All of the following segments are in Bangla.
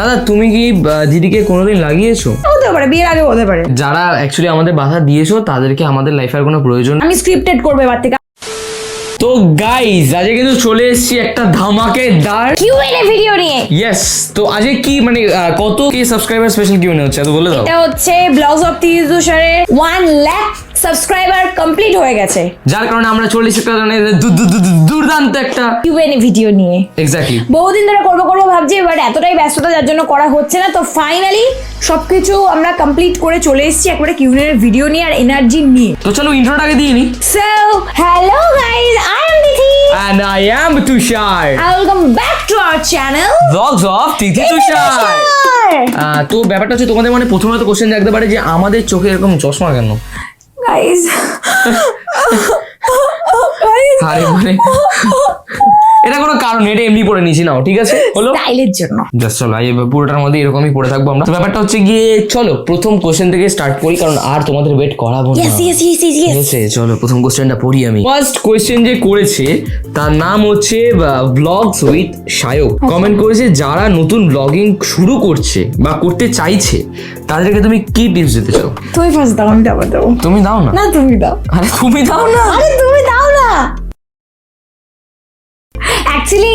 দাদা তুমি কি দিদিকে কোনোদিন লাগিয়েছো? হতে পারে, বিয়ের আগে হতে পারে। যারা অ্যাকচুয়ালি আমাদের বাধা দিয়েছো তাদেরকে আমাদের লাইফের কোনো প্রয়োজন। আমি স্ক্রিপ্টেড করবো এবার থেকে। তো গাইস আজকে কিন্তু চলে এসেছি একটা ধামাকেদার কিউএনএ ভিডিও নিয়ে। ইয়েস, তো আজকে কি মানে কত কে সাবস্ক্রাইবার স্পেশাল কিউএনএ হচ্ছে তো বলে দাও। এটা হচ্ছে ব্লগস অফ তিথি তুষারের 1 লাখ সাবস্ক্রাইবার কমপ্লিট হয়ে গেছে, যার কারণে আমরা 40 একটা দুর্দান্ত একটা কিউএনএ ভিডিও নিয়ে এক্স্যাক্টলি বহুদিন ধরে করবো ভাবছি, বাট এতটাই ব্যস্ততা যার জন্য করা হচ্ছে না। তো ফাইনালি সবকিছু আমরা কমপ্লিট করে চলে এসেছি একবারে কিউএনএ ভিডিও নিয়ে আর এনার্জি নিয়ে। তো চলো ইন্ট্রোটাকে দিয়ে নি। So hello guys, I am Tithi and I am Tushar, welcome back to our channel vlogs of তিথি তুষার। তো ব্যাপারটা হচ্ছে তোমাদের মানে প্রথমত কোশ্চেন জাগতে পারে যে আমাদের চোখে এরকম চশমা কেন গাইস। আরে মানে এটা কোনো কারণ, এটা এমনি পড়ে নিয়েছি নাও, ঠিক আছে হলো স্টাইলের জন্য। জাস্ট চলো এই পুরোটার মধ্যে এরকমই পড়ে থাকবো আমরা। তো ব্যাপারটা হচ্ছে গিয়ে চলো প্রথম কোশ্চেন থেকে স্টার্ট করি, কারণ আর তোমাদের ওয়েট করাবো না। ঠিক আছে চলো প্রথম কোশ্চেনটা পড়ি আমি। ফার্স্ট কোশ্চেন যে করেছে তার নাম হচ্ছে ব্লগস উইথ সায়ক। কমেন্ট করেছে যারা নতুন ব্লগিং শুরু করছে বা করতে চাইছে তাদেরকে তুমি কি টিপস দিতে চাও? তুমি ফার্স্ট দাও, আমি তারপর দেবো। তুমি দাও না। না তুমি দাও। আরে তুমি দাও না। আরে তুমি দাও না। অ্যাকচুয়ালি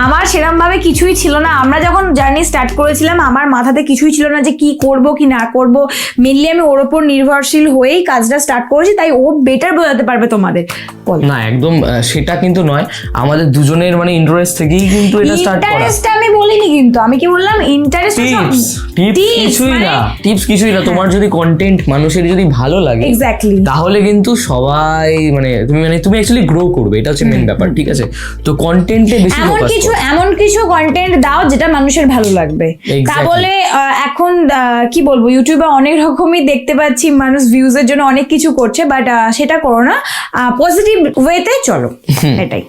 আমার সেরকম ভাবে কিছুই ছিল না। আমরা যখন জার্নি স্টার্ট করেছিলাম আমার মাথাতে কিছুই ছিল না যে কি করব কি না করব। মেনলি আমি ওর ওপর নির্ভরশীল হয়েই কাজটা স্টার্ট করেছি, তাই ও বেটার বোঝাতে পারবে তোমাদের। না একদম সেটা কিন্তু নয়, আমাদের দুজনের মানে ইন্টারেস্ট থেকেই কিন্তু এটা স্টার্ট করা। ইন্টারেস্ট আমি বলিনি, কিন্তু আমি কি বললাম ইন্টারেস্ট। টিপস কিছুই না। তোমার যদি কন্টেন্ট মানুষের যদি ভালো লাগে এক্স্যাক্টলি তাহলে কিন্তু সবাই তুমি অ্যাকচুয়ালি গ্রো করবে, এটা হচ্ছে মেন ব্যাপার, ঠিক আছে? তো কন্টেন্টে বেশি ফোকাস করো। এমন কিছু কন্টেন্ট দাও যেটা মানুষের ভালো লাগবে। তা বলে এখন কি বলবো, ইউটিউবে অনেক রকমই দেখতে পাচ্ছি মানুষ ভিউজের জন্য অনেক কিছু করছে, বাট সেটা করো না, পজিটিভ ওয়েতে চলো, এটাই।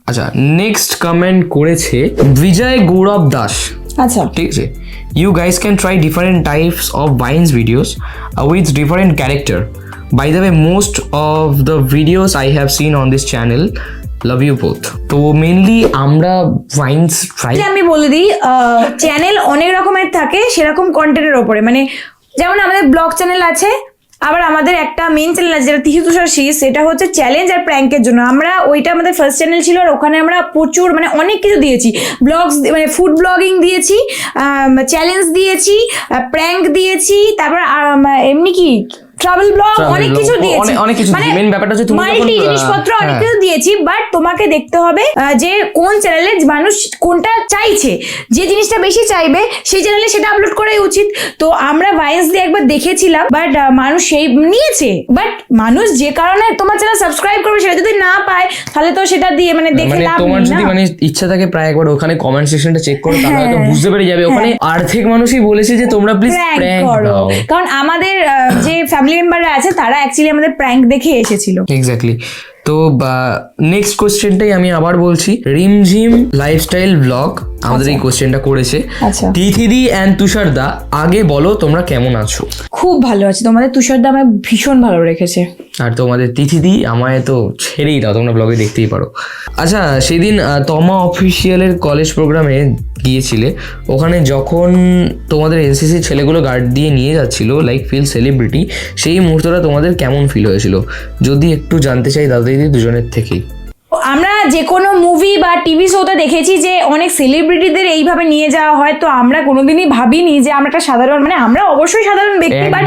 আচ্ছা নেক্সট কমেন্ট করেছে বিজয় গৌরব দাস। আচ্ছা ঠিক আছে, you guys can try different types of Vines videos with different character. By the way, most of the videos I have seen on this channel, love you both. তো মেইনলি আমরা ভাইন্স ট্রাই, আমি বলে দিই চ্যানেল অনেক রকমের থাকে সেরকম কন্টেন্টের ওপরে। মানে যেমন আমাদের ব্লগ চ্যানেল আছে, আবার আমাদের একটা মেইন চ্যানেল আছে যেটা তিথি তুষার সিরিজ, সেটা হচ্ছে চ্যালেঞ্জ আর প্র্যাঙ্কের জন্য। আমরা ওইটা আমাদের ফার্স্ট চ্যানেল ছিল, আর ওখানে আমরা প্রচুর মানে অনেক কিছু দিয়েছি। ব্লগস মানে ফুড ব্লগিং দিয়েছি, চ্যালেঞ্জ দিয়েছি, প্র্যাঙ্ক দিয়েছি, তারপর এমনি কি ট্রাভেল ব্লগ, অনেক কিছু দিয়েছি। মানে মেইন ব্যাপারটা হচ্ছে তুমি মাল্টি জিনিসপত্র অনেক কিছু দিয়েছি, বাট তোমাকে দেখতে হবে যে কোন চ্যানেলে মানুষ কোনটা চাইছে, যে জিনিসটা বেশি চাইবে সেই চ্যানেলে সেটা আপলোড করাই উচিত। তো আমরা ভাইন্স দিয়ে একবার দেখেছিলাম, বাট মানুষ সেই নিয়েছে, বাট মানুষ যে কারণে তোমার চ্যানেল সাবস্ক্রাইব করবে সেটা যদি না পায় তাহলে তো সেটা দিয়ে মানে দেখে লাভ নেই। তোমার যদি মানে ইচ্ছা থাকে প্রায় একবার ওখানে কমেন্ট সেকশনটা চেক করো, তাহলে হয়তো বুঝতে পেরে যাবে ওখানে অর্ধেক মানুষই বলেছে যে তোমরা প্লিজ প্র্যাঙ্ক করো, কারণ আমাদের যে ফ্যামিলি মেম্বাররা আছে তারা অ্যাকচুয়ালি আমাদের প্র্যাঙ্ক দেখে এসেছিল। এক্স্যাক্টলি। তো নেক্সট কোশ্চেনটাই আমি আবার বলছি, রিমঝিম লাইফস্টাইল ব্লগ আমাদের এই কোশ্চেনটা করেছে। আচ্ছা তিথিদি এন্ড তুষার দা, আগে বলো তোমরা কেমন আছো? খুব ভালো আছি, তোমাদের তুষার দা আমায় ভীষণ ভালো রেখেছে, আর তোমাদের তিথিদি আমায় তো ছেড়েই দাও, তোমরা ব্লগে দেখতেই পারো। আচ্ছা সেদিন তমা অফিসিয়ালের কলেজ প্রোগ্রামে গিয়েছিলে, ওখানে যখন তোমাদের এনসিসি ছেলেগুলো গার্ড দিয়ে নিয়ে যাচ্ছিল লাইক ফিল সেলিব্রিটি, সেই মুহূর্তটা তোমাদের কেমন ফিল হয়েছিল যদি একটু জানতে চাই দাদা দিদি দুজনের থেকেই। আমরা যে কোনো মুভি বা টিভি শোতে দেখেছি যে অনেক সেলিব্রিটিদের এইভাবে নিয়ে যাওয়া হয়, তো আমরা কোনোদিনই ভাবিনি যে আমরা একটা সাধারণ, মানে আমরা অবশ্যই সাধারণ ব্যক্তি, বাট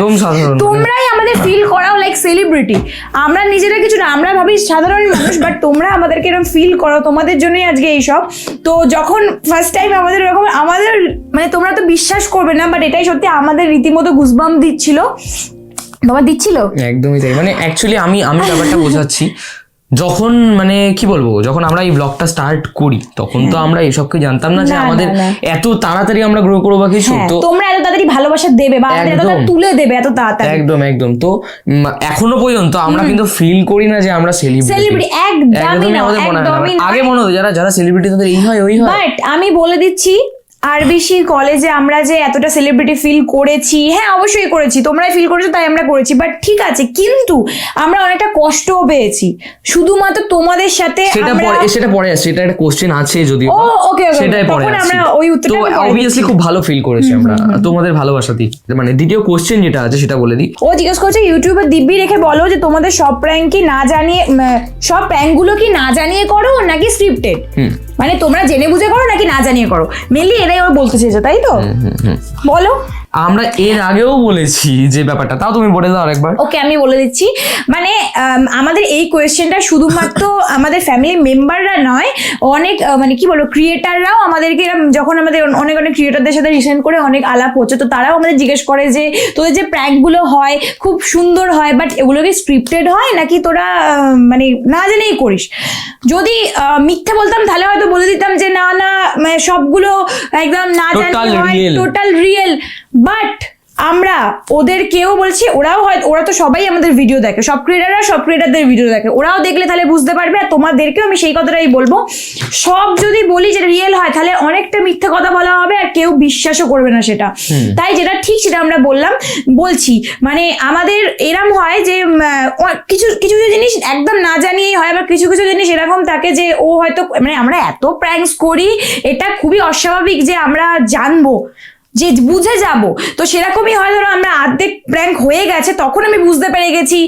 তোমরাই আমাদের ফিল করাও লাইক সেলিব্রিটি। আমরা নিজেরা কিছু না, আমরা ভাবি সাধারণ মানুষ, বাট তোমরা আমাদেরকে এরকম ফিল করো, তোমাদের জন্যই আজকে এইসব। তো যখন ফার্স্ট টাইম আমাদের এরকম, আমাদের মানে তোমরা তো বিশ্বাস করবে না, বাট এটাই সত্যি, আমাদের রীতিমতো গুজবাম্প দিচ্ছিল। তোমার দিচ্ছিল? একদমই তাই। মানে অ্যাকচুয়ালি আমি ব্যাপারটা বোঝাচ্ছি, যখন মানে কি বলবো, যখন আমরা এই ব্লগটা স্টার্ট করি তখন তো আমরা এইসবকে জানতাম না যে আমাদের এত তাড়াতাড়ি আমরা গ্রো করবো বা কিছু। তো তোমরা এত তাড়াতাড়ি ভালোবাসা দেবে বা এত তুলে দেবে এত তাড়াতাড়ি, একদম। তো এখনো পর্যন্ত আমরা কিন্তু ফিল করি না যে আমরা সেলিব্রিটি। একদমই আমাদের মনে হয়, আগে মনে হতো যারা সেলিব্রিটি তাদের এই হয় ওই হয়। বাট আমি বলে দিচ্ছি, আরবিসি কলেজে আমরা যে এতটা সেলিব্রিটি ফিল করেছি, হ্যাঁ অবশ্যই করেছি, তোমরাই ফিল করেছো তাই আমরা করেছি, বাট ঠিক আছে, কিন্তু আমরা অনেকটা কষ্টও পেয়েছি শুধুমাত্র তোমাদের সাথে। সেটা পরে আসছে, এটা একটা কোশ্চেন আছে যদিও, ওকে সেটাই পরে তখন আসছে। আমরা ওই উত্তরটা তো অবভিয়াসলি খুব ভালো ফিল করেছি আমরা তোমাদের ভালোবাসাতেই। মানে দ্বিতীয় কোশ্চেন যেটা আছে সেটা বলে দিই। ও জিজ্ঞেস করছে ইউটিউবে দিব্যি রেখে বলো যে তোমাদের সব প্র্যাঙ্ক কি না জানিয়ে, সব প্র্যাঙ্ক গুলো কি না জানিয়ে করো নাকি স্ক্রিপ্টেড, মানে তোমরা জেনে বুঝে করো নাকি না জানিয়ে করো, মেনলি এটাই ওর বলতে চেয়েছে, তাই তো? বলো। আমরা এর আগেও বলেছি যে ব্যাপারটা, তাও তুমি বলে দাও আরেকবার। ওকে, আমি বলে দিচ্ছি। মানে আমাদের এই কোয়েশ্চেনটা শুধুমাত্র আমাদের ফ্যামিলি মেম্বাররা নয়, অনেক মানে কি বলবো ক্রিয়েটাররাও আমাদেরকে যখন আমাদের অনেক অনেক ক্রিয়েটারদের সাথে রিসেন্ট করে অনেক আলাপ হচ্ছে, তো তারাও আমাদের জিজ্ঞেস করে যে তোদের যে প্র্যাঙ্কগুলো হয় খুব সুন্দর হয়, বাট এগুলো কি স্ক্রিপ্টেড হয় নাকি তোরা মানে না জেনেই করিস? যদি মিথ্যে বলতাম তাহলে হয়তো বলে দিতাম যে না না মানে সবগুলো একদম না জানি হয়, টোটাল রিয়েল। বাট আমরা ওদেরকেও বলছি, ওরা তো সবাই আমাদের ভিডিও দেখে, সব ক্রিয়েটারদের ভিডিও দেখে, ওরাও দেখলে তাহলে বুঝতে পারবে। আর তোমাদেরকেও আমি সেই কথাটাই বলবো, সব যদি বলি যে রিয়েল হয় তাহলে অনেকটা মিথ্যে কথা বলা হবে আর কেউ বিশ্বাসও করবে না সেটা। তাই যেটা ঠিক সেটা আমরা বলছি। মানে আমাদের এরম হয় যে কিছু কিছু জিনিস একদম না জানিয়েই হয়, আবার কিছু কিছু জিনিস এরকম থাকে যে ও হয়তো মানে আমরা এত প্র্যাঙ্কস করি, এটা খুবই অস্বাভাবিক যে আমরা জানবো যে বুঝে যাব, তো সেরকমই হয়। ধরো আমরা অর্ধেক প্র্যাঙ্ক হয়ে গেছে তখন আমি বুঝতে পেরে গেছি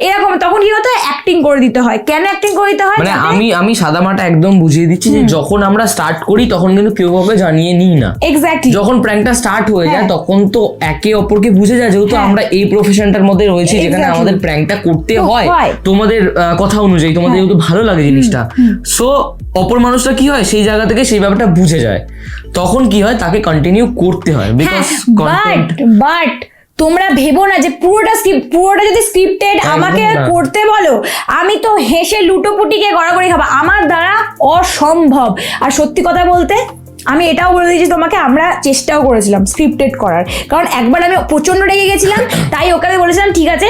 এরকম, তখন কি হতো অ্যাক্টিং করে দিতে হয়। কেন অ্যাক্টিং করে দিতে হয়? মানে আমি সাদামাটা একদম বুঝিয়ে দিচ্ছি যে যখন আমরা স্টার্ট করি তখন কিন্তু কেউ কাউকে জানিয়ে নিই না। এক্স্যাক্টলি। যখন প্র্যাঙ্কটা স্টার্ট হয়ে যায় তখন তো একে অপরকে বুঝে যায়, যেহেতু আমরা এই প্রফেশনটার মধ্যে রয়েছি যেখানে আমাদের প্র্যাঙ্কটা করতে হয় তোমাদের কথা অনুযায়ী, তোমাদের যেহেতু ভালো লাগে জিনিসটা, সো অপর মানুষটা কি হয় সেই জায়গা থেকে সেই ব্যাপারটা বুঝে যায়, তখন কি হয় তাকে কন্টিনিউ করতে হয়। বাট তোমরা ভেবো না যে পুরোটা যদি স্ক্রিপ্টেড আমাকে করতে বলো আমি তো হেসে লুটোপুটিকে গড়াগড়ি খাবো, আমার দ্বারা অসম্ভব। আর সত্যি কথা বলতে আমি এটাও বলে দিয়েছি তোমাকে, আমরা চেষ্টাও করেছিলাম স্ক্রিপ্টেড করার, কারণ একবার আমি প্রচন্ড রেগে গেছিলাম, তাই ওকে আমি বলেছিলাম ঠিক আছে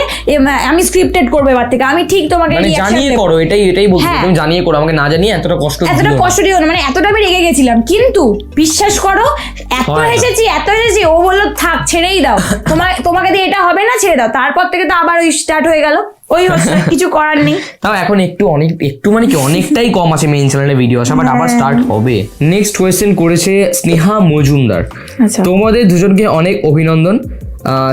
আমি স্ক্রিপ্টেড করবো এবার থেকে, আমি ঠিক তোমাকে জানিয়ে করো, এটাই বলছি তুমি জানিয়ে করো, আমাকে না জানিয়ে এতটা কষ্ট দিও না। মানে এতটা আমি রেগে গেছিলাম, কিন্তু বিশ্বাস করো এত হেসেছি, ও বললো থাক ছেড়েই দাও, তোমাকে দিয়ে এটা হবে না, ছেড়ে দাও। তারপর থেকে তো আবার ওই স্টার্ট হয়ে গেল, ওই হচ্ছে কিছু করার নেই। তাও এখন একটু মানে কি অনেকটাই কম আছে মেইন চ্যানেলে ভিডিও আসা, বাট আবার স্টার্ট হবে। নেক্সট কোয়েশ্চেন করেছে স্নেহা মজুমদার। তোমাদের দুজনকে অনেক অভিনন্দন।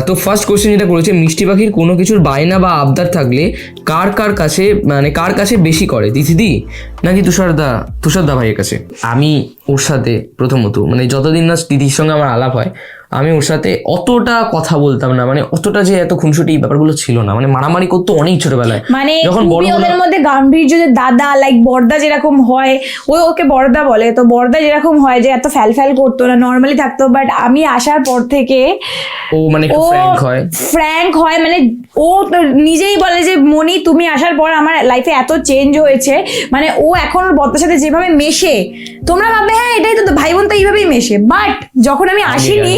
তো ফার্স্ট কোয়েশ্চেন যেটা করেছে, মিষ্টি পাখির কোনো কিছুর বায়না বা আবদার থাকলে কার কাছে বেশি করে, দিদি নাকি তুষারদা ভাইয়ের কাছে? আমি ওর সাথে প্রথমত মানে যতদিন না দিদির সঙ্গে আমার আলাপ হয় আমি ওর সাথে অতটা কথা বলতাম না, মানে অতটা যে এত খুনসুটি ব্যাপারগুলো ছিল না, মানে মারামারি করতো অনেক ছোটবেলায়, মানে যখন ওদের মধ্যে গাম্ভীর্য যে দাদা লাইক বড়দা যেরকম হয়, ওকে বড়দা বলে, তো বড়দা যেরকম হয় যে এত ফ্যাল করতো না, নর্মালি থাকতো। বাট আমি আসার পর থেকে ও মানে ফ্র্যাঙ্ক হয়, মানে ও নিজেই বলে যে মনি তুমি আসার পর আমার লাইফে এত চেঞ্জ হয়েছে, মানে ও এখন ওর বড়দার সাথে যেভাবে মেশে তোমরা ভাববে হ্যাঁ এটাই তো ভাই বোন তো এইভাবেই মেশে, বাট যখন আমি আসিনি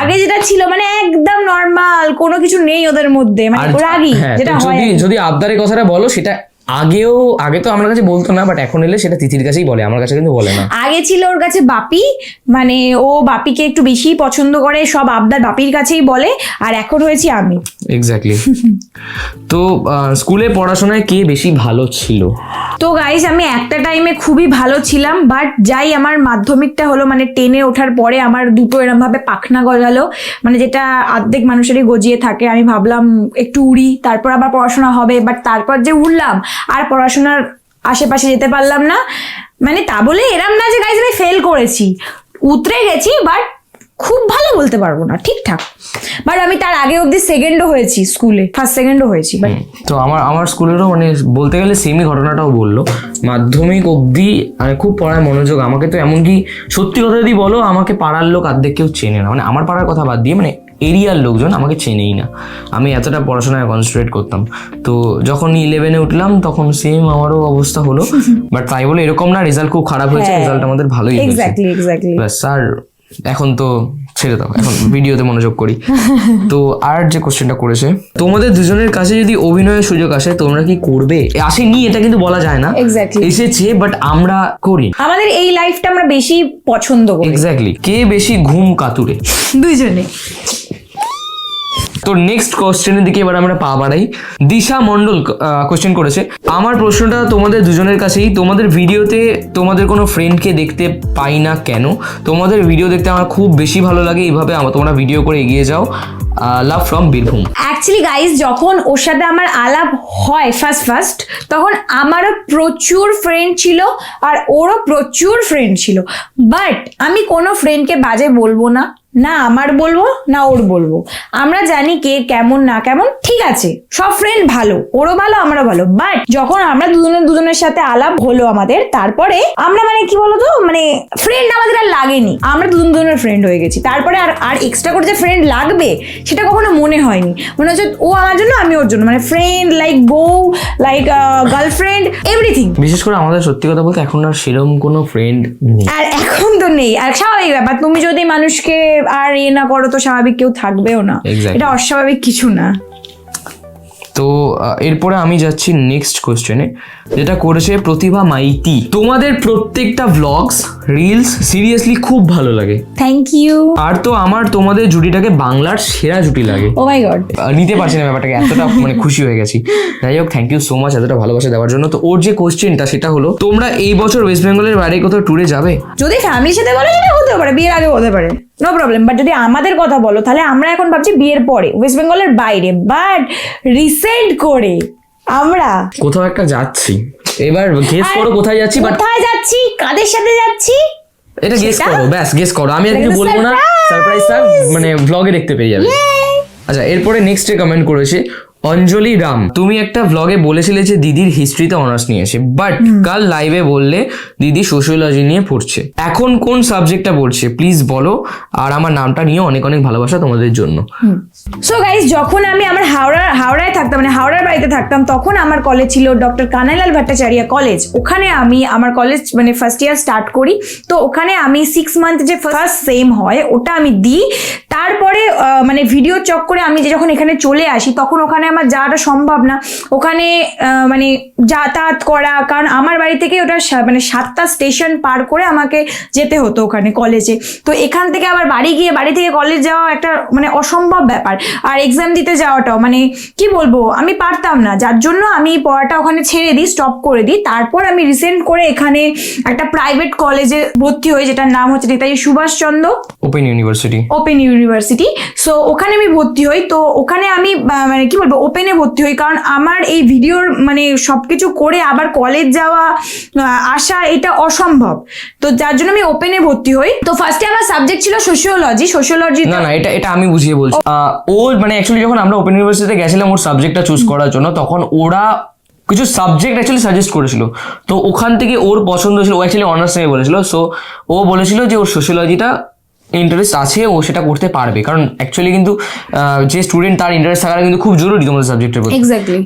আগে যেটা ছিল মানে একদম নর্মাল, কোনো কিছু নেই ওদের মধ্যে, মানে রাগী যেটা হয়। যদি আবদারের কথাটা বলো, সেটা আগে তো আমার কাছে বলতো না, বাট এখন এলে সেটা তিথির কাছেই বলে, আমার কাছে কিন্তু বলে না। আগে ছিল ওর কাছে বাপি, মানে ও বাপিকে একটু বেশি পছন্দ করে, সব আবদার বাপির কাছেই বলে, আর এখন হয়েছি আমি। এক্স্যাক্টলি। তো স্কুলে পড়াশোনায় কে বেশি ভালো ছিল? তো গাইস আমি একটা টাইমে খুবই ভালো ছিলাম, বাট যাই আমার মাধ্যমিকটা হলো মানে 10-এ ওঠার পরে আমার দুটো এরম ভাবে পাখনা গজালো, মানে যেটা অর্ধেক মানুষেরই গজিয়ে থাকে। আমি ভাবলাম একটু উড়ি, তারপর আবার পড়াশোনা হবে, বাট তারপর যে উড়লাম আর পড়াশোনার আশেপাশে যেতে পারলাম না। মানে তা বলে এরম না যে গাইস আমি ফেল করেছি, উতরে গেছি, বাট খুব ভালো বলতে পারবো না, ঠিকঠাক। বাট আমি তার আগে অব্দি সেকেন্ডও হয়েছি স্কুলে, ফার্স্ট সেকেন্ডও হয়েছি। তো আমার স্কুলেরও মানে বলতে গেলে সেমই ঘটনাটাও বললো, মাধ্যমিক অব্দি মানে খুব পড়ায় মনোযোগ। আমাকে তো এমনকি সত্যি কথা যদি বলো, আমাকে পাড়ার লোক অর্ধেক কেউ চেনে না, মানে আমার পাড়ার কথা বাদ দিয়ে মানে এরিয়ার লোকজন আমাকে চেনেই না, আমি এতটা পড়াশোনায় কনসেন্ট্রেট করতাম। তো যখন 11-এ উঠলাম তখন সেম আমারও অবস্থা হলো, বাট তাই বলে এরকম না রেজাল্ট খুব খারাপ হয়েছে, রেজাল্ট আমাদের ভালোই হয়েছে। এক্স্যাক্টলি। ব্যাস, আর এখন তো ছেড়ে দাও, এখন ভিডিওতে মনোযোগ করি। তো আর যে কোশ্চেনটা করেছে, তোমাদের দুজনের কাছে যদি অভিনয়ের সুযোগ আসে তোমরা কি করবে? আসেনি এটা কিন্তু বলা যায় না, এক্স্যাক্টলি এসেছে বাট আমরা করি। আমাদের এই লাইফটা আমরা বেশি পছন্দ করি। এক্স্যাক্টলি। কে বেশি ঘুম কাতুরে? দুইজনে। তো নেক্সট কোশ্চেনের দিকে এবার আমরা পা বাড়াই। দিশা মন্ডল কোশ্চেন করেছে, আমার প্রশ্নটা তোমাদের দুজনের কাছেই, তোমাদের ভিডিওতে তোমাদের কোনো ফ্রেন্ডকে দেখতে পাই না কেন? তোমাদের ভিডিও দেখতে আমার খুব বেশি ভালো লাগে, এইভাবে তোমরা ভিডিও করে এগিয়ে যাও। Love from Birbhum. Actually guys, যখন ওর সাথে আমার আলাপ হয় ফার্স্ট তখন আমারও প্রচুর ফ্রেন্ড ছিল আর ওরও প্রচুর ফ্রেন্ড ছিল, বাট আমি কোনো ফ্রেন্ডকে বাজে বলবো না, না আমার বলবো না ওর বলবো। আমরা জানি কে কেমন না কেমন, ঠিক আছে, সব ফ্রেন্ড ভালো, ওরও ভালো আমারও ভালো, বাট যখন আমরা দুজনের সাথে আলাপ হলো আমাদের, তারপরে আমরা মানে কি বলতো, মানে ফ্রেন্ড আমাদের আর লাগেনি, আমরা দুজনের ফ্রেন্ড হয়ে গেছি। তারপরে আর এক্সট্রা করে যে ফ্রেন্ড লাগবে সেটা কখনো মনে হয়নি, মনে হচ্ছে ও আমার জন্য আমি ওর জন্য, মানে ফ্রেন্ড লাইক বউ, লাইক গার্লফ্রেন্ড, এভরিথিং। বিশেষ করে আমাদের সত্যি কথা বলতে এখন আর সেরকম কোনো ফ্রেন্ড নেই, আর এখন তো নেই, আর স্বাভাবিক ব্যাপার, তুমি যদি মানুষকে আর না করো তো স্বাভাবিক কেউ থাকবেও না, এটা অস্বাভাবিক কিছু না। তো এরপরে আমি যাচ্ছি নেক্সট কোশ্চেনে, যেটা করেছে প্রতিভা মাইতি। তোমাদের প্রত্যেকটা ভ্লগস, রিলস সিরিয়াসলি খুব ভালো লাগে, থ্যাংক ইউ। আর তো আমার তোমাদের জুটিটাকে বাংলার সেরা জুটি লাগে। ও মাই গড, নিতে পারছি না ব্যাপারটাকে, এতটা মানে খুশি হয়ে গেছি। যাই হোক, থ্যাংক ইউ সো মাচ এতটা ভালোবাসা দেওয়ার জন্য। তো ওর যে কোশ্চেনটা সেটা হলো, তোমরা এই বছর ওয়েস্ট বেঙ্গলের বাইরে কোথাও ট্যুরে যাবে? যদি ফ্যামিলির সাথে বলো সেটা হতে পারে, বিয়ের আগে হতে পারে, নো প্রবলেম, বাট যদি আমাদের কথা বলো তাহলে আমরা এখন ভাবছি বিয়ের পরে ওয়েস্ট বেঙ্গলের বাইরে, বাট রিসেন্ট করে আমরা কোথাও একটা যাচ্ছি, এবার গেস করো কোথায় যাচ্ছি, বাট কোথায় যাচ্ছি, কাদের সাথে যাচ্ছি এটা গেস করো, ব্যাস গেস করো, আমি আর কিছু বলবো না, সারপ্রাইজটা মানে ব্লগে দেখতে পেয়ে যাবে। আচ্ছা, এরপরে নেক্সটে কমেন্ট করেছে অঞ্জলি রাম, তুমি একটা ভ্লগে বলেছিলে যে দিদির হিস্ট্রিতে অনার্স নিয়েছে, বাট কাল লাইভে বললে দিদি সোশিওলজি নিয়ে পড়ছে, এখন কোন সাবজেক্টটা পড়ছে প্লিজ বলো, আর আমার নামটা নিয়ে অনেক অনেক ভালোবাসা তোমাদের জন্য। সো গাইস, যখন আমি আমার হাওড়ায় থাকতাম, মানে হাওড়ার বাড়িতে থাকতাম, তখন আমার কলেজ ছিল ডক্টর কানাইলাল ভট্টাচার্য কলেজ। ওখানে আমি আমার কলেজ মানে ফার্স্ট ইয়ার স্টার্ট করি, তো ওখানে আমি 6 মান্থ যে ফার্স্ট সেম হয় ওটা আমি দিই। তারপরে মানে ভিডিও চক্করে আমি যখন এখানে চলে আসি, তখন ওখানে আমার যাওয়াটা সম্ভব না, ওখানে মানে যাতায়াত করা, কারণ আমার বাড়ি থেকে ওটা মানে 7টা স্টেশন পার করে আমাকে যেতে হতো ওখানে কলেজে। তো এখান থেকে আবার বাড়ি গিয়ে বাড়ি থেকে কলেজ যাওয়া একটা মানে অসম্ভব ব্যাপার, আর এক্সাম দিতে যাওয়াটাও মানে কি বলবো, আমি পারতাম না, যার জন্য আমি পড়াটা ওখানে ছেড়ে দিই, স্টপ করে দিই। তারপর আমি রিসেন্ট করে এখানে একটা প্রাইভেট কলেজে ভর্তি হই, যেটার নাম হচ্ছে Netaji Subhas Chandra open university. So ওখানে আমি ভর্তি হই। তো ওখানে আমি মানে কি বলবো, ওপেনে ভর্তি হই, কারণ আমার এই ভিডিওর মানে সবকিছু করে আবার কলেজ যাওয়া আসা এটা অসম্ভব, তো যার জন্য আমি ওপেনে ভর্তি হই। তো ফার্স্টে আমার সাবজেক্ট ছিল সোশিওলজি। না এটা আমি বুঝিয়ে বলছি। ও মানে অ্যাকচুয়ালি যখন আমরা ওপেন ইউনিভার্সিটিতে গেছিলাম ওর সাবজেক্টটা চুজ করার জন্য, তখন ওরা কিছু সাবজেক্ট অ্যাকচুয়ালি সাজেস্ট করেছিল, তো ওখান থেকে ওর পছন্দ ছিল, ও অ্যাকচুয়ালি অনার্স নিয়ে বলেছিল। সো ও বলেছিল যে ওর সোশিওলজিটা ইন্টারেস্ট আছে, ও সেটা করতে পারবে, কারণ অ্যাকচুয়ালি কিন্তু যে স্টুডেন্ট তার ইন্টারেস্ট থাকাটা কিন্তু খুব জরুরি তোমাদের সাবজেক্টের প্রতি।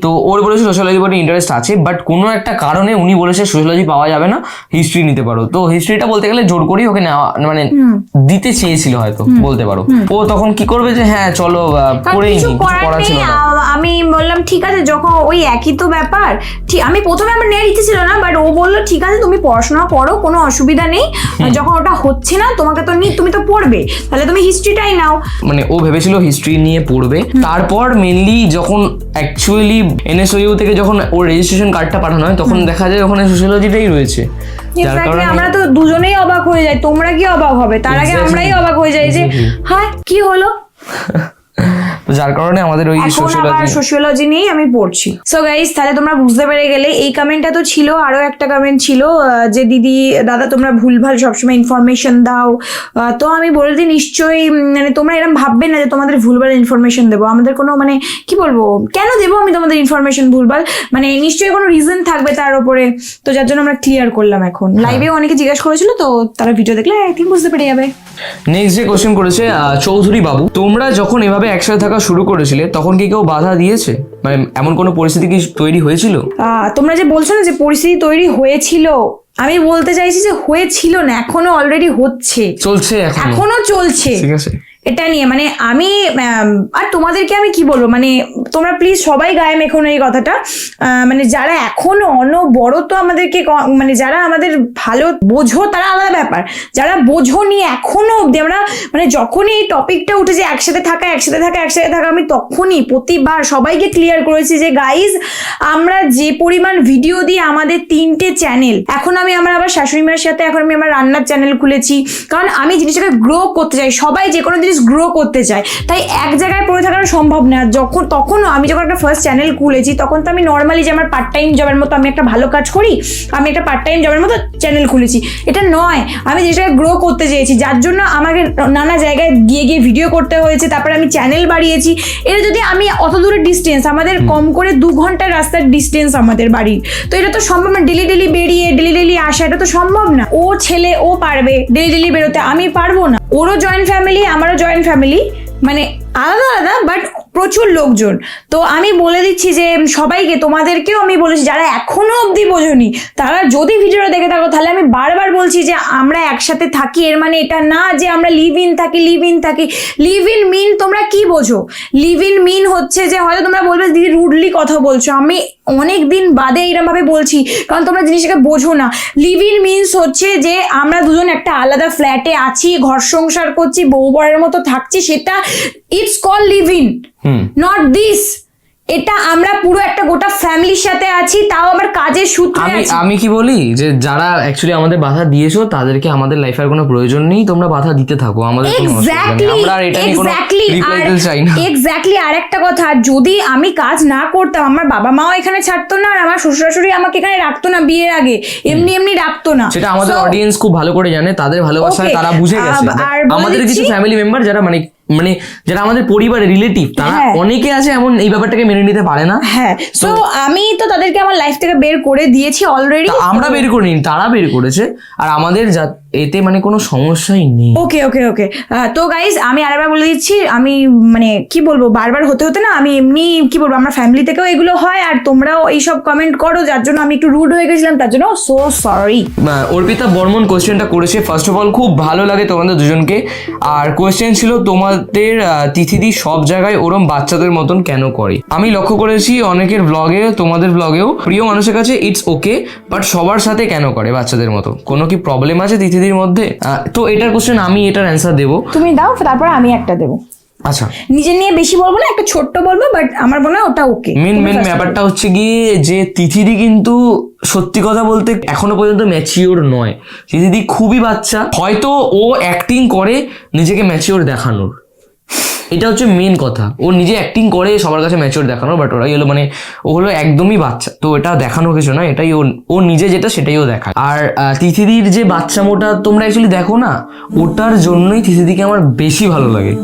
তো ওর বলেছে সোশিওলজি প্রতি ইন্টারেস্ট আছে, বাট কোনো একটা কারণে উনি বলেছে সোশিওলজি পাওয়া যাবে না, হিস্ট্রি নিতে পারো। তো হিস্ট্রিটা বলতে গেলে জোর করেই ওকে নেওয়া মানে দিতে চেয়েছিল হয়তো, বলতে পারো। ও তখন কি করবে যে হ্যাঁ চলো পড়েই নি, পড়া ছিল না। আমি বললাম ঠিক আছে, যখন ওই একই তো ব্যাপার, ঠিক আমি প্রথমে আমার নেওয়ার ইচ্ছে ছিল না, বাট ও বললো ঠিক আছে তুমি পড়াশোনা করো, কোনো অসুবিধা নেই, যখন ওটা হচ্ছে না তোমাকে তো তুমি তো পড়বে, তাহলে তুমি হিস্ট্রিটাই নাও। মানে ও ভেবেছিল হিস্ট্রি নিয়ে পড়বে। তারপর মেনলি যখন অ্যাকচুয়ালি এনএসইউ থেকে যখন ওর রেজিস্ট্রেশন কার্ডটা পাঠানো হয়, তখন দেখা যায় ওখানে সোশিওলজিটাই রয়েছে, যার কারণে আমরা তো দুজনেই অবাক হয়ে যাই। তোমরা কি অবাক হবে? তার আগে আমরাই অবাক হয়ে যাই যে হ্যাঁ কি হলো। যার কারণে আমাদের ওই সোশিওলজি নিয়েই আমি পড়ছি। সো গাইস, তাহলে তোমরা বুঝতে পেরে গেলে। এই কমেন্টটা তো ছিল, আরো একটা কমেন্ট ছিল যে দিদি দাদা তোমরা ভুলভাল সবসময় ইনফরমেশন দাও। তো আমি বলে দিই, নিশ্চয়ই মানে তোমরা এরকম ভাববে না যে তোমাদের ভুলভাল ইনফরমেশন দেবো। আমাদের কোনো মানে কি বলবো, কেন দেবো আমি তোমাদের ইনফরমেশন ভুলভাল, মানে নিশ্চয়ই কোনো রিজন থাকবে তার উপরে, তো যার জন্য আমরা ক্লিয়ার করলাম। এখন লাইভে অনেকে জিজ্ঞাসা করেছিল, তো তারা ভিডিও দেখলে একদিন বুঝতে পেরে যাবে। নেক্সট যে কোশ্চেন করেছে চৌধুরী বাবু, তোমরা যখন এভাবে একসাথে থাকা শুরু করেছিলে তখন কি কেউ বাধা দিয়েছে, মানে এমন কোনো পরিস্থিতি কি তৈরি হয়েছিল? তোমরা যে বলছো না যে পরিস্থিতি তৈরি হয়েছিল, আমি বলতে চাইছি যে হয়েছিল না, এখনো অলরেডি হচ্ছে, চলছে, এখনো চলছে। ঠিক আছে, এটা নিয়ে মানে আমি আর তোমাদেরকে আমি কি বলবো, মানে তোমরা প্লিজ সবাই গায়ে মেখো না এই কথাটা। মানে যারা এখনো অনবরত আমাদেরকে মানে যারা আমাদের ভালো বোঝো তারা আলাদা ব্যাপার, যারা বোঝো নি এখনো অব্দি, আমরা মানে যখনই এই টপিকটা উঠেছে একসাথে থাকা, আমি তখনই প্রতিবার সবাইকে ক্লিয়ার করেছি যে গাইজ আমরা যে পরিমাণ ভিডিও দিই, আমাদের 3টে চ্যানেল, এখন আমি আমার আবার শাশুড়ি মায়ের সাথে এখন আমি আমার রান্নার চ্যানেল খুলেছি, কারণ আমি জিনিসটাকে গ্রো করতে চাই, সবাই যে কোনো গ্রো করতে চায়, তাই এক জায়গায় পড়ে থাকানো সম্ভব না। তখনও আমি যখন একটা ফার্স্ট চ্যানেল খুলেছি তখন তো আমি নর্মালি যে আমার পার্ট টাইম জবের মতো আমি একটা ভালো কাজ করি, আমি একটা পার্ট টাইম জবের মতো চ্যানেল খুলেছি, এটা নয়, আমি যেটাকে গ্রো করতে চেয়েছি, যার জন্য আমাকে নানা জায়গায় গিয়ে ভিডিও করতে হয়েছে, তারপরে আমি চ্যানেল বাড়িয়েছি। এটা যদি আমি অত দূরের ডিস্টেন্স, আমাদের কম করে 2 ঘন্টার রাস্তার ডিস্টেন্স আমাদের বাড়ির, তো এটা তো সম্ভব না ডেলি বেরিয়ে ডেলি আসা, এটা তো সম্ভব না। ও ছেলে, ও পারবে ডেলি বেরোতে, আমি পারবো না। ওরও জয়েন্ট ফ্যামিলি, আমারও জয়েন্ট ফ্যামিলি, মানে আলাদা আলাদা বাট প্রচুর লোকজন। তো আমি বলে দিচ্ছি যে সবাইকে, তোমাদেরকেও আমি বলেছি যারা এখনো অবধি বোঝোনি, তারা যদি ভিডিওটা দেখে থাকো তাহলে আমি বারবার বলছি যে আমরা একসাথে থাকি, এর মানে এটা না যে আমরা লিভ ইন থাকি। লিভ ইন মিন তোমরা কি বোঝো? লিভ ইন মিন হচ্ছে যে হয়তো তোমরা বলবে দিদি রুডলি কথা বলছো, আমি অনেক দিন বাদে এরকম ভাবে বলছি কারণ তোমরা জিনিসটাকে বোঝো না। লিভ ইন মিনস হচ্ছে যে আমরা দুজন একটা আলাদা ফ্ল্যাটে আছি, ঘর সংসার করছি, বউ বরের মতো থাকছি, সেটা it's call live in, not this. এটা আমরা পুরো একটা গোটা ফ্যামিলির সাথে আছি, তাও আবার কাজের সূত্রে আছি। আমি কি বলি যে যারা অ্যাকচুয়ালি আমাদের বাধা দিয়েছো তাদেরকে আমাদের লাইফের কোনো প্রয়োজন নেই, তোমরা বাধা দিতে থাকো, আমাদের কোনো অসুবিধা নেই, আমরা আর এটা নিয়ে কোনো রিপ্লাই চাই না। এক্স্যাক্টলি। আর একটা কথা, যদি আমি কাজ না করতাম আমার বাবা মাও এখানে ছাড়তো না, আর আমার শ্বশুর শাশুড়ি আমাকে এখানে রাখতো না, বিয়ের আগে এমনি রাখতো না। সেটা আমাদের অডিয়েন্স খুব ভালো করে জানে, তাদের ভালোবাসায় তারা বুঝে গেছে। আমাদের কিছু ফ্যামিলি মেম্বার যারা মানে যারা আমাদের পরিবারের রিলেটিভ, তারা অনেকে আছে এমন এই ব্যাপারটাকে মেনে নিতে পারে না। হ্যাঁ, তো আমি তো তাদেরকে আমার লাইফ থেকে বের করে দিয়েছি অলরেডি। আমরা বের করিনি, তারা বের করেছে, আর আমাদের এতে মানে কোনো সমস্যাই নেই। ওকে। তো গাইজ আমি আরেকবার বলে দিচ্ছি, আমি মানে কি বলবো, বারবার হতে না, আমি এমনি কি বলবো, আমার ফ্যামিলি থেকেও এগুলো হয়, আর তোমরাও এইসব কমেন্ট করো, যার জন্য আমি একটু রুড হয়ে গেছিলাম, তার জন্য সো সরি। অর্পিতা বর্মন কোয়েশ্চেনটা করেছে, ফার্স্ট অফ অল খুব ভালো লাগে তোমাদের দুজনকে। আর কোয়েশ্চেন ছিল তোমাদের তিথিদি সব জায়গায় ওরম বাচ্চাদের মতন কেন করে? আমি লক্ষ্য করেছি অনেকের ব্লগে, তোমাদের ব্লগেও, প্রিয় মানুষের কাছে ইটস ওকে, বাট সবার সাথে কেন করে বাচ্চাদের মতো? কোনো কি প্রবলেম আছে তিথিদির মধ্যে? তো এটার কোশ্চেন আমি এটার অ্যান্সার দেবো, তুমি দাও, তারপর আমি একটা দেবো। আচ্ছা, নিজে নিয়ে বেশি বলবো না, একটা ছোট্ট বলবো, বাট আমার মনে হয় ওটা ওকে। মেন ব্যাপারটা হচ্ছে গিয়ে যে তিথিদি কিন্তু সত্যি কথা বলতে এখনো পর্যন্ত ম্যাচিওর নয়। তিথিদি খুবই বাচ্চা, হয়তো ও অ্যাক্টিং করে নিজেকে ম্যাচিওর দেখানোর, এটা হচ্ছে মেন কথা। ও নিজে অ্যাক্টিং করে সবার কাছে ম্যাচিওর দেখানোর, বাট ওরাই হলো মানে ও হলো একদমই বাচ্চা, তো এটা দেখানো কিছু না, এটাই ও নিজে যেটা সেটাই ও দেখায়। আর তিথিদির যে বাচ্চা মোটা তোমরা অ্যাকচুয়ালি দেখো না, ওটার জন্যই তিথিদিকে আমার বেশি ভালো লাগে,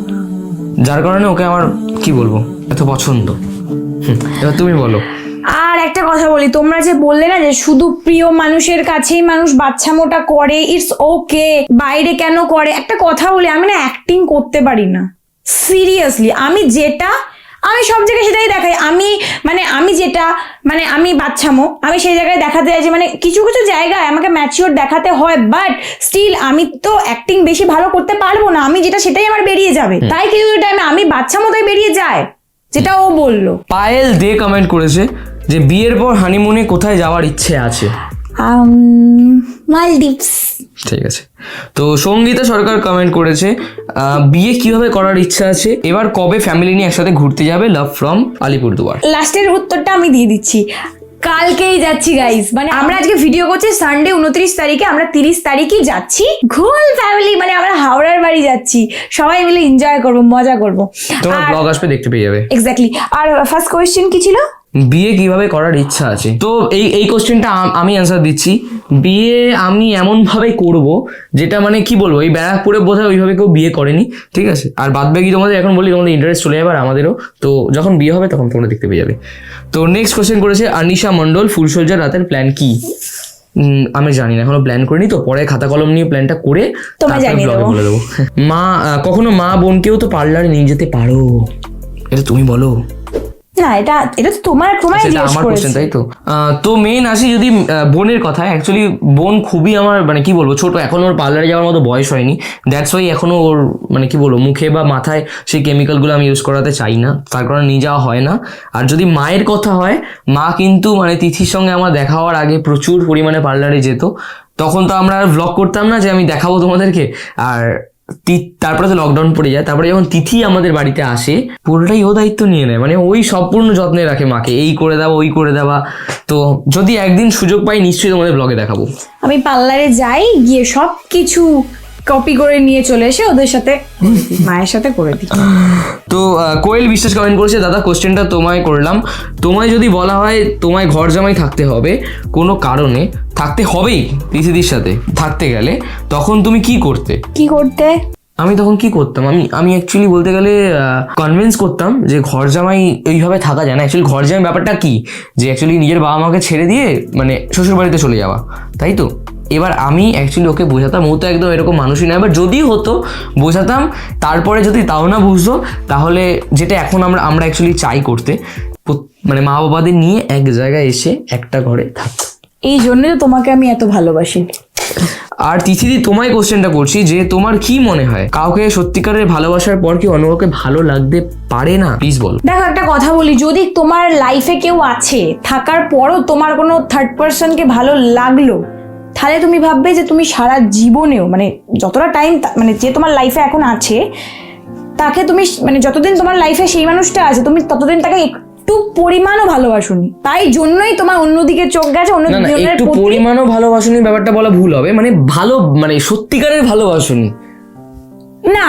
যার কারণে ওকে আমার কি বলবো এত পছন্দ। এবার তুমি বলো। আর একটা কথা বলি, তোমরা যে বললে না যে শুধু প্রিয় মানুষের কাছেই মানুষ বাচ্চা মোটা করে, ইটস ওকে, বাইরে কেন করে? একটা কথা বলি, আমি না অ্যাক্টিং করতে পারি না, সিরিয়াসলি। আমি সব জায়গায় সেটাই দেখাই, আমি বাচ্চামো, আমি সেই জায়গায় দেখাতে চাইছি, মানে কিছু জায়গায় আমাকে ম্যাচিওর দেখাতে হয়, বাট স্টিল আমি তো অ্যাক্টিং বেশি ভালো করতে পারবো না, আমি যেটা সেটাই আমার বেরিয়ে যাবে, তাই কিছু টাইমে আমি বাচ্চা মতোই বেরিয়ে যায়, যেটা ও বললো। পায়েল দে কমেন্ট করেছে যে বিয়ের পর হানিমুনে কোথায় যাওয়ার ইচ্ছে আছে? মালদ্বীপস। ঠিক আছে। তো সঙ্গীতা সরকার কমেন্ট করেছে বিয়ে কিভাবে করার ইচ্ছা আছে, এবার কবে ফ্যামিলি নিয়ে একসাথে ঘুরতে যাবে? Love from Alipurduar. লাস্টের উত্তরটা আমি দিয়ে দিচ্ছি, কালকেই যাচ্ছি গাইস। মানে আমরা আজকে ভিডিও করছি সানডে 29 তারিখে, আমরা 30 তারিখই যাচ্ছি, হোল ফ্যামিলি, মানে আমরা হাওড়ার বাড়ি যাচ্ছি, সবাই মিলে এনজয় করবো, মজা করবো। তোমার ব্লগ আসবে, দেখতে পেয়ে যাবে। এক্স্যাক্টলি। আর ফার্স্ট কোয়েশ্চেন কি ছিল? বিয়ে কিভাবে করার ইচ্ছা আছে। তো এই কোশ্চেনটা আমি অ্যান্সার দিচ্ছি। বিয়ে আমি এমন ভাবে করব যেটা মানে কি বলবো, এই ব্যারাকপুরে বোধহয় ওইভাবে কেউ বিয়ে করেনি, ঠিক আছে। আর বাদ বাকি তোমাদের এখন বলি, তোমাদের ইন্টারেস্ট চলে যাবে, আর আমাদেরও। তো যখন বিয়ে হবে তখন তোমরা দেখতে পেয়ে যাবে। তো নেক্সট কোশ্চেন করেছে আনিশা মন্ডল, ফুলসজ্জার রাতের প্ল্যান কি? আমি জানি না, এখনো প্ল্যান করিনি, তো পরে খাতা কলম নিয়ে প্ল্যানটা করে তারপরে ব্লগে বলে দেবো। কখনো মা বোনকেও তো পার্লারে নিয়ে যেতে পারো, এটা তুমি বলো। না, এটা এটা তো তোমার জিজ্ঞেস আমার করেছি। কোশ্চেন, তাই তো? তো মেন আসি যদি বোনের কথা, অ্যাকচুয়ালি বোন খুবই আমার মানে কি বলবো ছোট, এখনো ওর পার্লারে যাওয়ার মতো বয়স হয়নি, দ্যাটস ওয়াই এখনো ওর মানে কি বলবো মুখে বা মাথায় সেই কেমিক্যালগুলো আমি ইউজ করাতে চাই না, তার কারণে নিয়ে যাওয়া হয় না। আর যদি মায়ের কথা হয়, মা কিন্তু মানে তিথির সঙ্গে আমার দেখা হওয়ার আগে প্রচুর পরিমাণে পার্লারে যেত। তখন তো আমরা ব্লগ করতাম না যে আমি দেখাবো তোমাদেরকে। আর তারপরে তো লকডাউন পড়ে যায়, তারপরে যখন তিথি আমাদের বাড়িতে আসে পুরোটাই ও দায়িত্ব নিয়ে নেয়, মানে ওই সম্পূর্ণ যত্নে রাখে মাকে, এই করে দেওয়া ওই করে দেওয়া। তো যদি একদিন সুযোগ পাই নিশ্চয়ই তোমাদের ব্লগে দেখাবো। আমি পার্লারে যাই, গিয়ে সব কিছু কপি করে নিয়ে চলে এসে ওদের সাথে মায়ের সাথে করে দিই। তো কোয়েল বিশ্বাস কমেন্ট করেছে, দাদা কোশ্চেনটা তোমায় করলাম, তোমায় যদি বলা হয় তোমায় ঘর জামাই থাকতে হবে কোনো কারণে, থাকতে হবেই তিথিদির সাথে থাকতে গেলে, তখন তুমি কি করতে? কি করতে? আমি তখন কি করতাম, আমি অ্যাকচুয়ালি বলতে গেলে কনভিন্স করতাম যে ঘর জামাই এইভাবে থাকা যায় না। অ্যাকচুয়ালি ঘর জামাই ব্যাপারটা কি, যে অ্যাকচুয়ালি নিজের বাবা মাকে ছেড়ে দিয়ে মানে শ্বশুর বাড়িতে চলে যাওয়া, তাই তো? এবার আমি অ্যাকচুয়ালি ওকে বোঝাতাম, ও তো একদম এরকম মানুষই না। এবার যদি হতো বোঝাতাম, তারপরে যদি তাও না বুঝতো, তাহলে যেটা এখন আমরা অ্যাকচুয়ালি চাই করতে, মানে মা বাবাদের নিয়ে এক জায়গায় এসে একটা ঘরে থাকতে। এই জন্য তো তোমাকে আমি এত ভালোবাসি। আর তিথিদি তোমায় কোশ্চেনটা করছি যে তোমার কি মনে হয় কাউকে সত্যিকারের ভালোবাসার পর কি অন্য কাউকে ভালো লাগতে পারে না? প্লিজ বলো। দেখো, একটা কথা বলি, যদি তোমার লাইফে কেউ আছে, থাকার পরও তোমার কোনো থার্ড পার্সনকে ভালো লাগলো, তাহলে তুমি ভাববে যে তুমি সারা জীবনেও মানে যতটা টাইম মানে যে তোমার লাইফে এখন আছে তাকে তুমি মানে যতদিন তোমার লাইফে সেই মানুষটা আছে তুমি ততদিন তাকে একটু পরিমাণও ভালোবাসোনি, তাই জন্যই তোমার অন্যদিকে চোখ গেছে। না, একটু পরিমাণও ভালোবাসোনি ব্যাপারটা বলা ভুল হবে, মানে ভালো মানে সত্যিকারের ভালোবাসোনি না,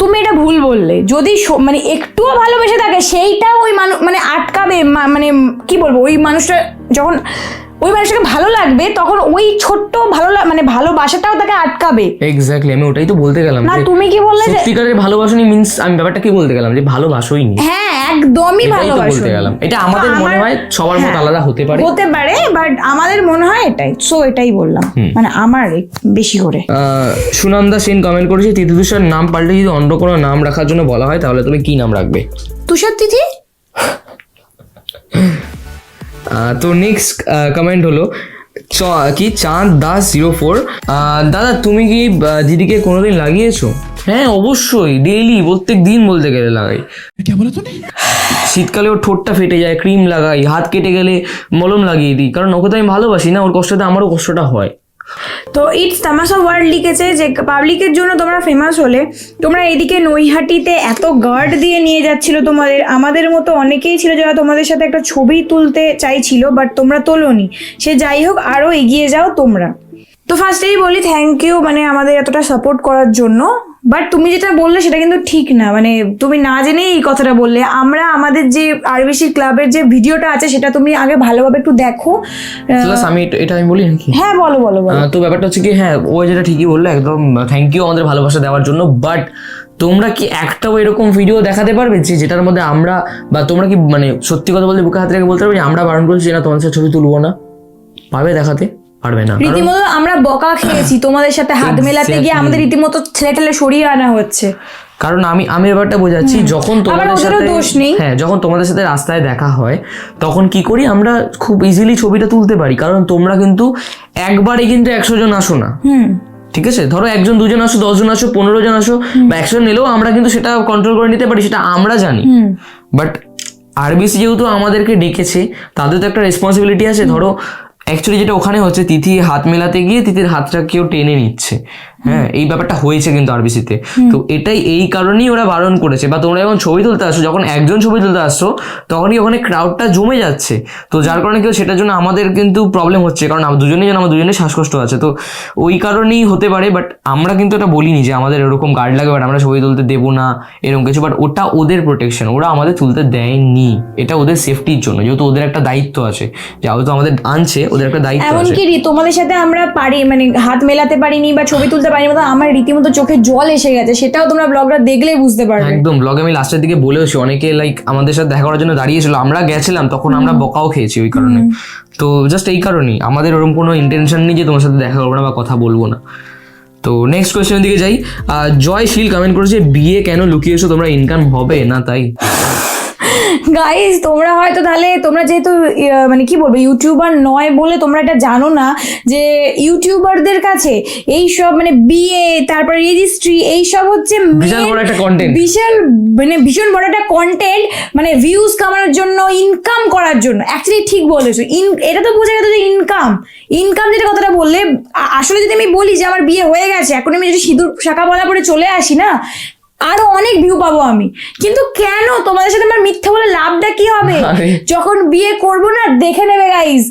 তুমি এটা ভুল বললে। যদি মানে একটুও ভালোবেসে থাকে সেইটা ওই মানুষ মানে আটকাবে, মানে কি বলবো, ওই মানুষটা যখন ওই মানুষটাকে ভালো লাগবে তখন ওই ছোট্ট মানে ভালোবাসাটাও তাকে আটকাবে। এক্স্যাক্টলি, আমি ওটাই তো বলতে গেলাম। না, তুমি কি বললে সত্যিকারের ভালোবাসনি মিন্স আমি ব্যাপারটা কি বলতে গেলাম যে ভালোবাসোইনি। হ্যাঁ, একদমই ভালোবাসো বলতে গেলাম। এটা আমাদের মনে হয় সবার মত আলাদা হতে পারে, বাট আমাদের মনে হয় এটাই, সো এটাই বললাম, মানে আমার বেশি করে। সুনন্দা সেন কমেন্ট করেছে, তিথির নাম পাল্টে যদি অন্য কোনো নাম রাখার জন্য বলা হয় তাহলে তুমি কি নাম রাখবে? তুষার তিথি। তো নেক্সট কমেন্ট হলো কি চাঁদ দাস 04, দাদা তুমি কি দিদিকে কোনোদিন লাগিয়েছো? হ্যাঁ অবশ্যই, ডেইলি, প্রত্যেক দিন বলতে গেলে লাগাই। শীতকালে ওর ঠোঁটটা ফেটে যায়, ক্রিম লাগাই, হাত কেটে গেলে মলম লাগিয়ে দিই, কারণ ওকে তো আমি ভালোবাসি না, ওর কষ্টতে আমারও কষ্টটা হয়। তো ইটস তামাশা ওয়ার্ল্ড লিখেছে যে পাবলিকের জন্য তোমরা ফেমাস হলে, তোমরা এদিকে নৈহাটিতে এত গার্ড দিয়ে নিয়ে যাচ্ছিল তোমাদের, আমাদের মতো অনেকেই ছিল যারা তোমাদের সাথে একটা ছবি তুলতে চাইছিল বাট তোমরা তোলোনি। সে যাই হোক, আরও এগিয়ে যাও তোমরা। তো ফার্স্টেই বলি থ্যাংক ইউ মানে আমাদের এতটা সাপোর্ট করার জন্য। বাট তুমি যেটা বললে সেটা কিন্তু ঠিক না, মানে তুমি না জেনেই এই কথাটা বললে। আমরা আমাদের যে আরবিসি ক্লাবের যে ভিডিওটা আছে সেটা তুমি আগে ভালোভাবে একটু দেখো। আমি এটা আমি বলি নাকি? হ্যাঁ বলো। তো ব্যাপারটা হচ্ছে কি, হ্যাঁ ও যেটা ঠিকই বললো, একদম থ্যাংক ইউ আমাদের ভালোবাসা দেওয়ার জন্য। বাট তোমরা কি একটাও এরকম ভিডিও দেখাতে পারবে যে যেটার মধ্যে আমরা বা তোমরা কি মানে সত্যি কথা বলতে বুকে হাত রেখে বলতে পারবে যে আমরা বারণ করেছি না তোমাদের সাথে ছবি তুলবো না? পারবে দেখাতে? পারবে না। রীতিমতো আমরা বকা খেয়েছি তোমাদের সাথে হাত মেলাতে গিয়ে, আমাদের রীতিমতো ছেলে সরিয়ে আনা হচ্ছে। কারণ আমি ব্যাপারটা বোঝাচ্ছি, যখন তোমাদের সাথে যখন তোমাদের সাথে রাস্তায় দেখা হয় তখন কি করি আমরা, খুব ইজিলি ছবিটা তুলতে পারি, কারণ তোমরা কিন্তু একবারে কিন্তু 100 জন আসো না। ঠিক আছে, ধরো 1 জন 2 জন আসো, 10 জন আসো, 15 জন আসো বা 100 জন এলেও আমরা কিন্তু সেটা কন্ট্রোল করে নিতে পারি, সেটা আমরা জানি। বাট আরবিসি যেহেতু আমাদেরকে ডেকেছে, তাদের তো একটা রেসপন্সিবিলিটি আছে। ধরো অ্যাকচুয়ালি যেটা ওখানে হচ্ছে, তিথি হাত মেলাতে গিয়ে তিথির হাতটা কেউ টেনে নিচ্ছে, হ্যাঁ এই ব্যাপারটা হয়েছে কিন্তু আরবিসিতে। তো এটাই এই কারণেই ওরা বারণ করেছে। বা তোমরা যখন ছবি তুলতে আসছো, যখন একজন ছবি তুলতে আসছো তখনই ওখানে ক্রাউডটা জমে যাচ্ছে, তো যার কারণে কেউ সেটার জন্য আমাদের কিন্তু প্রবলেম হচ্ছে, কারণ আমার দুজনের শ্বাসকষ্ট আছে, তো ওই কারণেই হতে পারে। বাট আমরা কিন্তু এটা বলিনি যে আমাদের এরকম গার্ড লাগে বাট আমরা ছবি তুলতে দেবো না এরকম কিছু, বাট ওটা ওদের প্রোটেকশন, ওরা আমাদের তুলতে দেয়নি, এটা ওদের সেফটির জন্য, যেহেতু ওদের একটা দায়িত্ব আছে, যেহেতু আমাদের আনছে ওদের একটা দায়িত্ব আছে। এমনকি তোমাদের সাথে আমরা মানে হাত মেলাতে পারিনি বা ছবি তুলতে পারিনি, আমার রীতিমতো চোখে জল এসে গেছে, সেটাও তোমরা ব্লগটা দেখলেই বুঝতে পারবে। একদম, ব্লগে আমি লাস্টের দিকে বলেওছি, অনেকে লাইক আমাদের সাথে দেখা করার জন্য দাঁড়িয়েছিল, আমরা গেছিলাম তখন আমরা বকাও খেয়েছি ওই কারণে। তো জাস্ট এই কারণেই, আমাদের ওরকম কোনো ইন্টেনশন নেই যে তোমার সাথে দেখা করবো না বা কথা বলবো না। তো নেক্সট কোয়েশ্চেনের দিকে যাই। জয়শীল কমেন্ট করেছে বিয়ে কেন লুকিয়েছো তোমরা, ইনকাম হবে না তাই? গাইস তোমরা হয়তো তাহলে তোমরা যেহেতু মানে কি বলবো ইউটিউবার নয় বলে তোমরা এটা জানো না যে ইউটিউবারদের কাছে এই সব মানে বিয়ে তারপর রেজিস্ট্রি এই সব হচ্ছে বিশাল বড় একটা কন্টেন্ট, ভীষণ বড় একটা কন্টেন্ট, মানে ভিউজ কামানোর জন্য, ইনকাম করার জন্য। অ্যাকচুয়ালি ঠিক বলেছো, এটা তো বোঝা গেল যে ইনকাম যেটা কথাটা বললে, আসলে যদি আমি বলি যে আমার বিয়ে হয়ে গেছে, এখন আমি যদি সিঁদুর শাখা পলা পরে চলে আসি না, আরো অনেক ভিউ পাবো আমি। কিন্তু কেন তোমাদের সাথে আমার মিথ্যা বলে লাভটা কি হবে? যখন বিয়ে করবো না দেখে নেবে গাইস,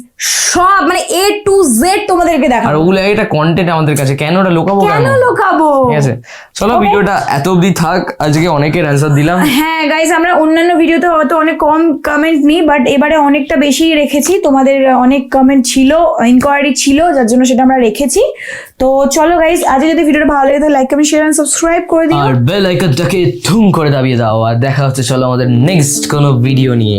সব মানে A to Z তোমাদেরকে দেখাবো। আর ওগুলো একটা কন্টেন্ট আমাদের কাছে, কেন ওটা লুকাবো? কেন লুকাবো? ঠিক আছে, চলো ভিডিওটা এত অবধি থাক, আজকে অনেকের অ্যান্সার দিলাম। হ্যাঁ গাইস, আমরা অন্যান্য ভিডিওতে হয়তো অনেক কম কমেন্ট নিই, বাট এবারে অনেকটা বেশি রেখেছি। তোমাদের অনেক কমেন্ট ছিল, ইনকোয়ারি ছিল, যার জন্য সেটা আমরা রেখেছি। তো চলো গাইস, আজকে যদি ভিডিওটা ভালো লাগে তাহলে like comment share and subscribe করে দিও, আর বেল আইকনটাকে ধুম করে দাবিয়ে দাও। আর দেখা হচ্ছে চলো আমাদের নেক্সট কোনো ভিডিও নিয়ে।